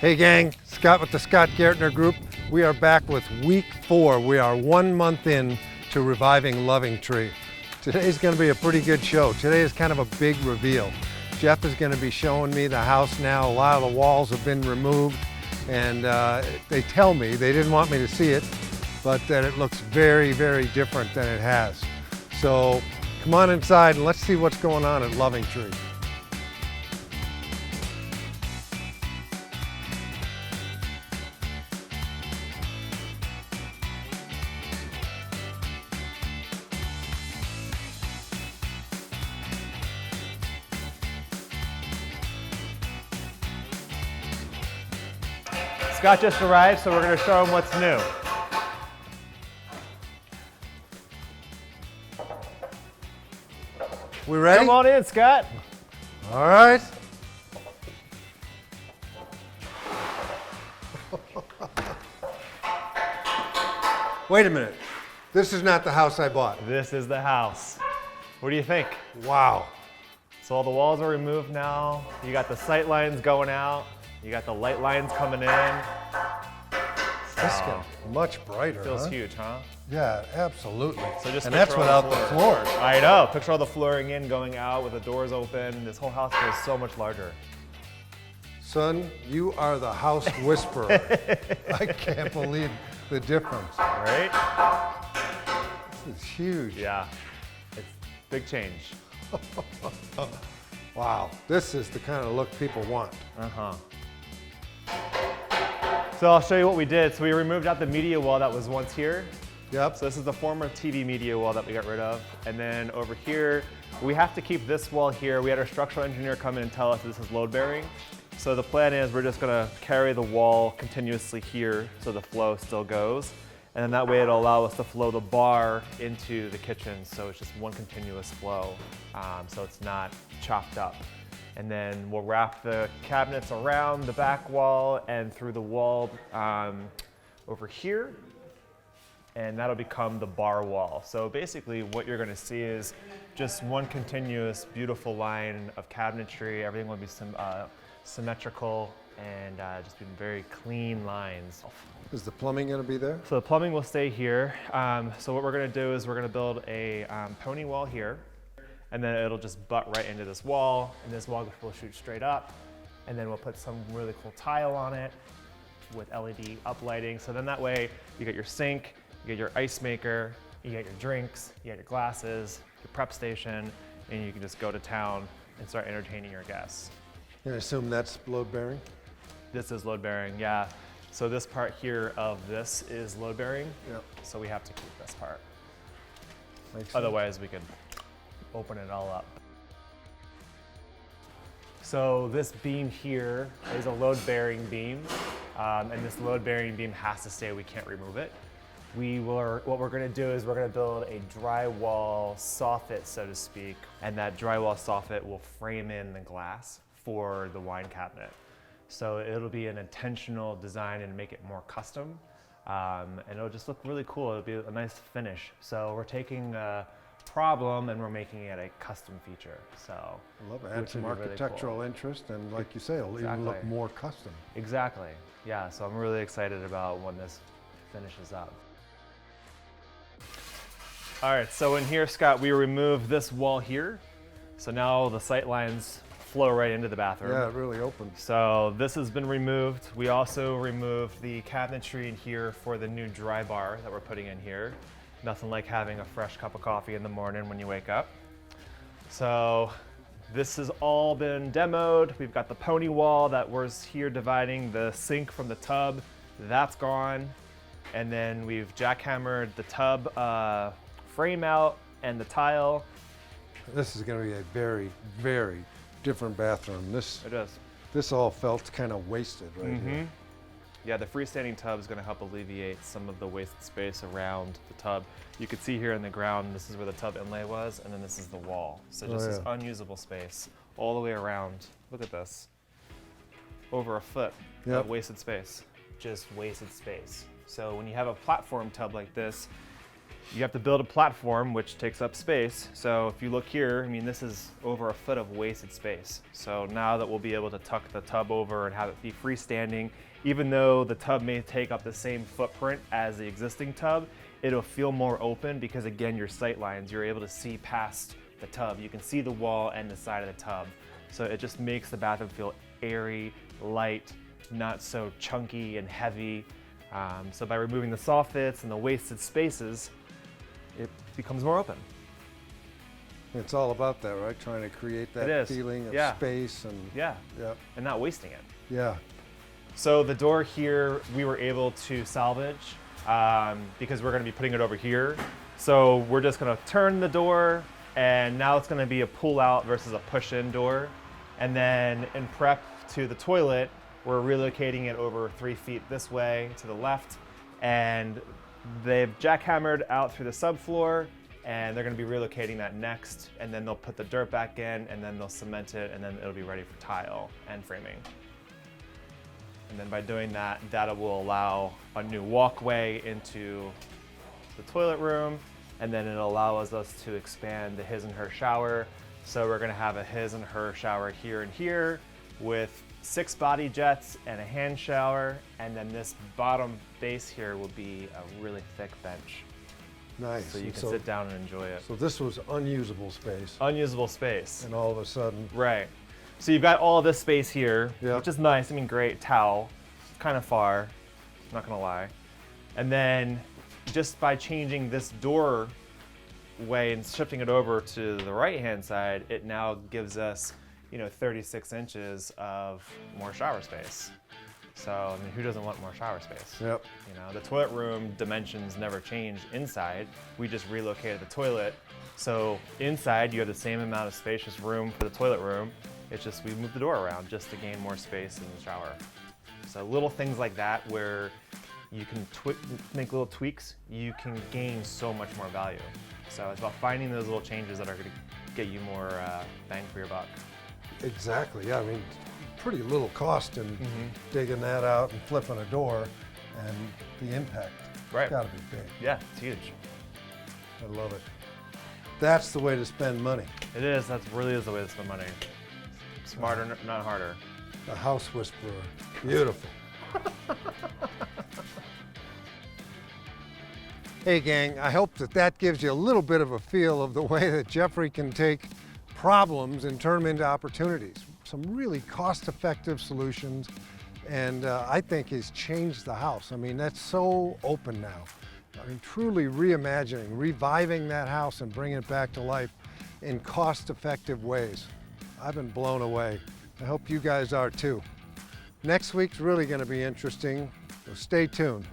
Hey gang, Scott with the Scott Gartner Group. We are back with week 4. We are 1 month in to reviving Loving Tree. Today's going to be a pretty good show. Today is kind of a big reveal. Jeff is going to be showing me the house now. A lot of the walls have been removed, and they tell me, they didn't want me to see it, but that it looks very, very different than it has. So come on inside and let's see what's going on at Loving Tree. Scott just arrived, so we're going to show him what's new. We ready? Come on in, Scott. All right. Wait a minute. This is not the house I bought. This is the house. What do you think? Wow. So all the walls are removed now. You got the sight lines going out. You got the light lines coming in. This is much brighter. Feels huge, huh? Yeah, absolutely. So just and that's picture all without the the floors. I know. Picture all the flooring in, going out with the doors open. This whole house feels so much larger. Son, you are the house whisperer. I can't believe the difference. Right? This is huge. Yeah. It's big change. Wow. This is the kind of look people want. Uh-huh. So I'll show you what we did. So we removed out the media wall that was once here. Yep. So this is the former TV media wall that we got rid of. And then over here, we have to keep this wall here. We had our structural engineer come in and tell us this is load bearing. So the plan is we're just gonna carry the wall continuously here so the flow still goes. And then that way it'll allow us to flow the bar into the kitchen. So it's just one continuous flow. So it's not chopped up. And then we'll wrap the cabinets around the back wall and through the wall over here. And that'll become the bar wall. So basically what you're gonna see is just one continuous beautiful line of cabinetry. Everything will be symmetrical and just be very clean lines. Is the plumbing going to be there? So the plumbing will stay here. So what we're gonna do is we're gonna build a pony wall here, and then it'll just butt right into this wall, and this wall will shoot straight up, and then we'll put some really cool tile on it with LED uplighting. So then that way you get your sink, you get your ice maker, you get your drinks, you get your glasses, your prep station, and you can just go to town and start entertaining your guests. I assume that's load bearing? This is load bearing, yeah. So this part here of this is load bearing. Yep. So we have to keep this part. Makes sense. Otherwise we could open it all up. So this beam here is a load bearing beam. And this load bearing beam has to stay, we can't remove it. What we're gonna do is we're gonna build a drywall soffit, so to speak, and that drywall soffit will frame in the glass for the wine cabinet. So it'll be an intentional design and make it more custom. And it'll just look really cool. It'll be a nice finish. So we're taking a problem and we're making it a custom feature. So I love it. Add some really architectural cool. interest, and like you say, it'll even look more custom. Exactly. Yeah, so I'm really excited about when this finishes up. All right, so in here, Scott, we removed this wall here. So now the sight lines flow right into the bathroom. Yeah, it really opens. So this has been removed. We also removed the cabinetry in here for the new dry bar that we're putting in here. Nothing like having a fresh cup of coffee in the morning when you wake up. So this has all been demoed. We've got the pony wall that was here dividing the sink from the tub. That's gone. And then we've jackhammered the tub frame out and the tile. This is going to be a very, very different bathroom. It is. This all felt kind of wasted right here. Yeah, the freestanding tub is going to help alleviate some of the wasted space around the tub. You can see here in the ground, this is where the tub inlay was, and then this is the wall. So just this unusable space all the way around. Look at this. Over a foot of wasted space. Just wasted space. So when you have a platform tub like this, You have to build a platform, which takes up space. So if you look here, I mean, this is over a foot of wasted space. So now that we'll be able to tuck the tub over and have it be freestanding, even though the tub may take up the same footprint as the existing tub, it'll feel more open because, again, your sight lines, you're able to see past the tub. You can see the wall and the side of the tub. So it just makes the bathroom feel airy, light, not so chunky and heavy. So by removing the soffits and the wasted spaces, it becomes more open. It's all about that, right? Trying to create that feeling of space and and not wasting it. Yeah. So the door here, we were able to salvage because we're going to be putting it over here. So we're just going to turn the door, and now it's going to be a pull out versus a push in door. And then in prep to the toilet, we're relocating it over 3 feet this way to the left, and they've jackhammered out through the subfloor, and they're going to be relocating that next, and then they'll put the dirt back in, and then they'll cement it, and then it'll be ready for tile and framing. And then by doing that, that will allow a new walkway into the toilet room, and then it'll allow us to expand the his and her shower. So we're going to have a his and her shower here and here with 6 body jets and a hand shower, and then this bottom base here will be a really thick bench. Nice. So you can sit down and enjoy it. So this was unusable space. Unusable space. And all of a sudden. Right. So you've got all this space here, yep, which is nice. I mean, great towel. It's kind of far, not gonna lie. And then just by changing this doorway and shifting it over to the right-hand side, it now gives us, 36 inches of more shower space. So, I mean, who doesn't want more shower space? Yep. The toilet room dimensions never changed inside. We just relocated the toilet. So inside, you have the same amount of spacious room for the toilet room. It's just we moved the door around just to gain more space in the shower. So little things like that where you can make little tweaks, you can gain so much more value. So it's about finding those little changes that are going to get you more bang for your buck. Exactly, yeah, I mean, pretty little cost in digging that out and flipping a door, and the impact has got to be big. Yeah, it's huge. I love it. That's the way to spend money. It is, that really is the way to spend money. Smarter, not harder. The house whisperer, beautiful. Hey gang, I hope that gives you a little bit of a feel of the way that Jeffrey can take problems and turn them into opportunities. Some really cost-effective solutions, and I think has changed the house. I mean, that's so open now. I mean, truly reimagining, reviving that house and bringing it back to life in cost-effective ways. I've been blown away. I hope you guys are too. Next week's really going to be interesting, so stay tuned.